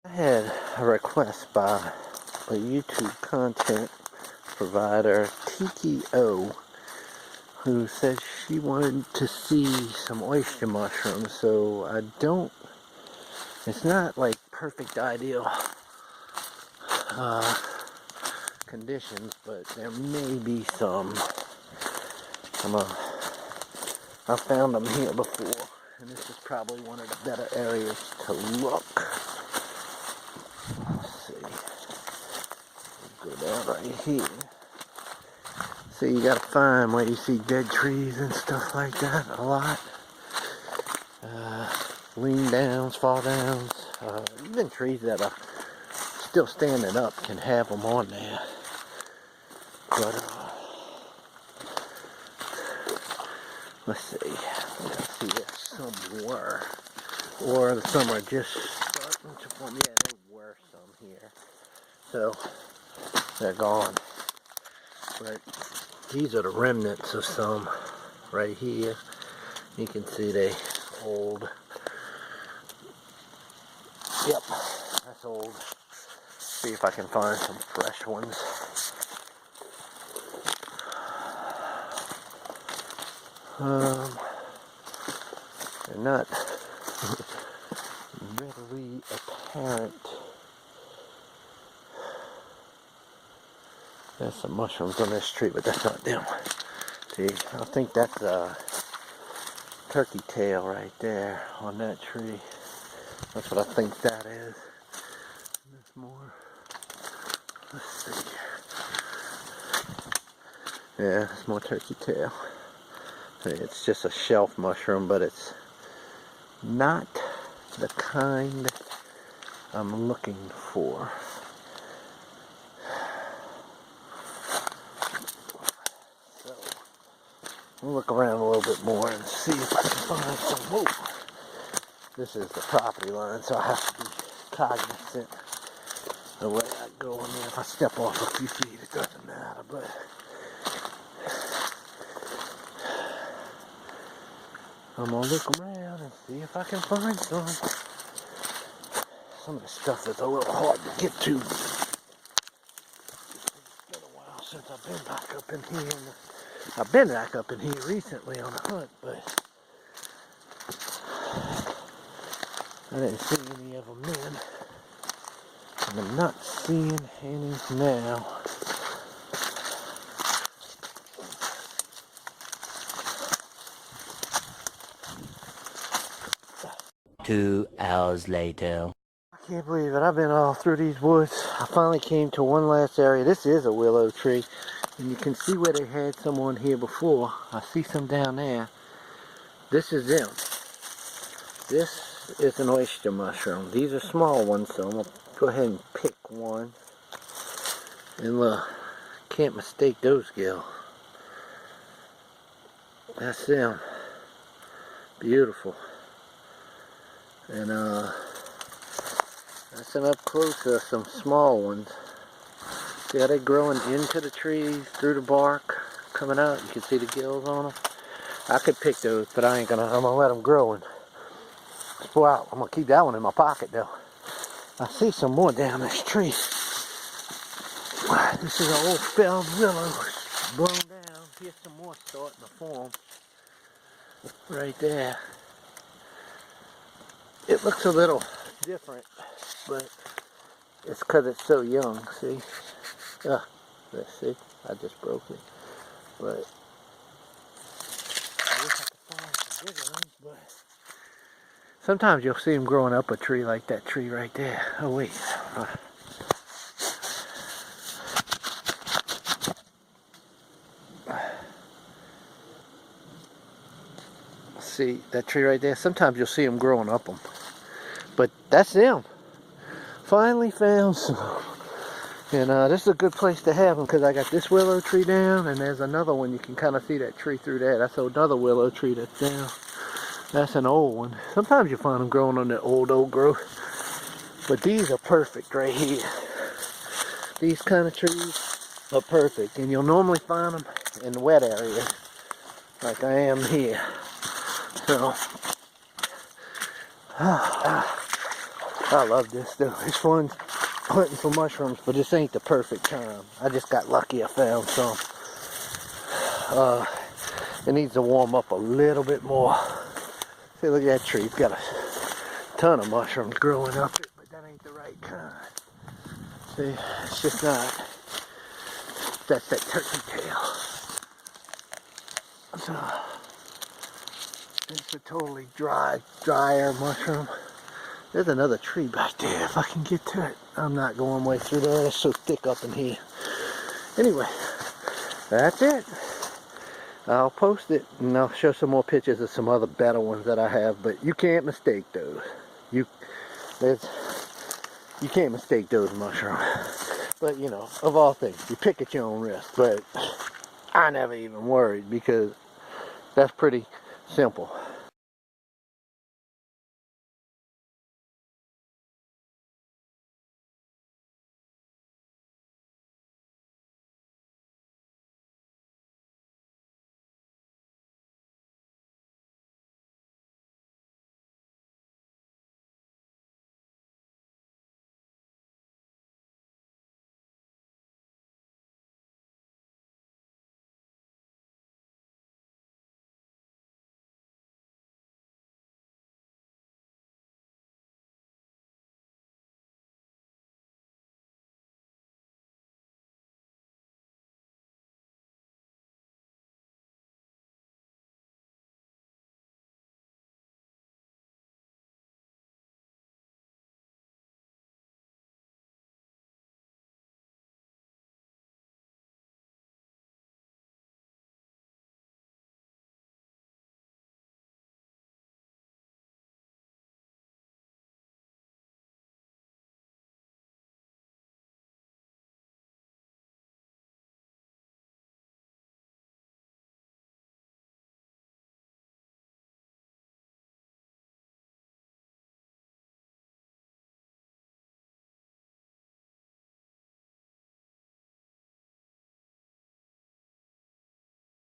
I had a request by a YouTube content provider, Tikki O, who said she wanted to see some oyster mushrooms. So it's not like perfect ideal conditions, but there may be some. I found them here before, and this is probably one of the better areas to look. Let's see. Go down right here. So you gotta find where you see dead trees and stuff like that a lot. Lean downs, fall downs, even trees that are still standing up can have them on there. But let's see. Let's see if some were, or some are just starting to form. Yeah, there were some here, so they're gone. But these are the remnants of some right here. You can see they old. Yep, that's old. See if I can find some fresh ones. They're not readily apparent. There's some mushrooms on this tree, but that's not them. See, I think that's a turkey tail right there on that tree. That's what I think that is. There's more. Let's see. Yeah, it's more turkey tail. It's just a shelf mushroom, but it's not the kind I'm looking for. So, we'll look around a little bit more and see if I can find some. Whoa! This is the property line, so I have to be cognizant the way I go in there. If I step off a few feet, it doesn't matter, but I'm gonna look around and see if I can find some. Some of the stuff is a little hard to get to. It's been a while since I've been back up in here. I've been back up in here recently on a hunt, but I didn't see any of them then. And I'm not seeing any now. 2 hours later. I can't believe it. I've been all through these woods. I finally came to one last area. This is a willow tree. And you can see where they had some on here before. I see some down there. This is them. This is an oyster mushroom. These are small ones, so I'm going to go ahead and pick one. And look, can't mistake those gills. That's them. Beautiful. And that's an up close of some small ones. See how they're growing into the trees, through the bark, coming out. You can see the gills on them. I could pick those, but I'm gonna let them grow and spoil out. I'm gonna keep that one in my pocket though. I see some more down this tree. This is an old felled willow, blown down. Here's some more starting to form right there. It looks a little different, but it's because it's so young, see? Let's see, I just broke it. But I wish I could find some bigger ones, but sometimes you'll see them growing up a tree like that tree right there. Oh wait. See that tree right there? Sometimes you'll see them growing up them. But that's them. Finally found some. And this is a good place to have them because I got this willow tree down and there's another one. You can kind of see that tree through there. That's another willow tree that's down. That's an old one. Sometimes you find them growing on the old growth. But these are perfect right here. These kind of trees are perfect. And you'll normally find them in wet areas like I am here. So, I love this though. It's fun hunting for mushrooms, but this ain't the perfect time. I just got lucky I found some. It needs to warm up a little bit more. See, look at that tree. It's got a ton of mushrooms growing up it, but that ain't the right kind. See, it's just not. That's that turkey tail. So, it's a totally drier mushroom. There's another tree back there. If I can get to it. I'm not going way through there. It's so thick up in here. Anyway, that's it. I'll post it and I'll show some more pictures of some other better ones that I have, but you can't mistake those. You can't mistake those mushrooms. But you know, of all things, you pick at your own risk. But I never even worried because that's pretty simple.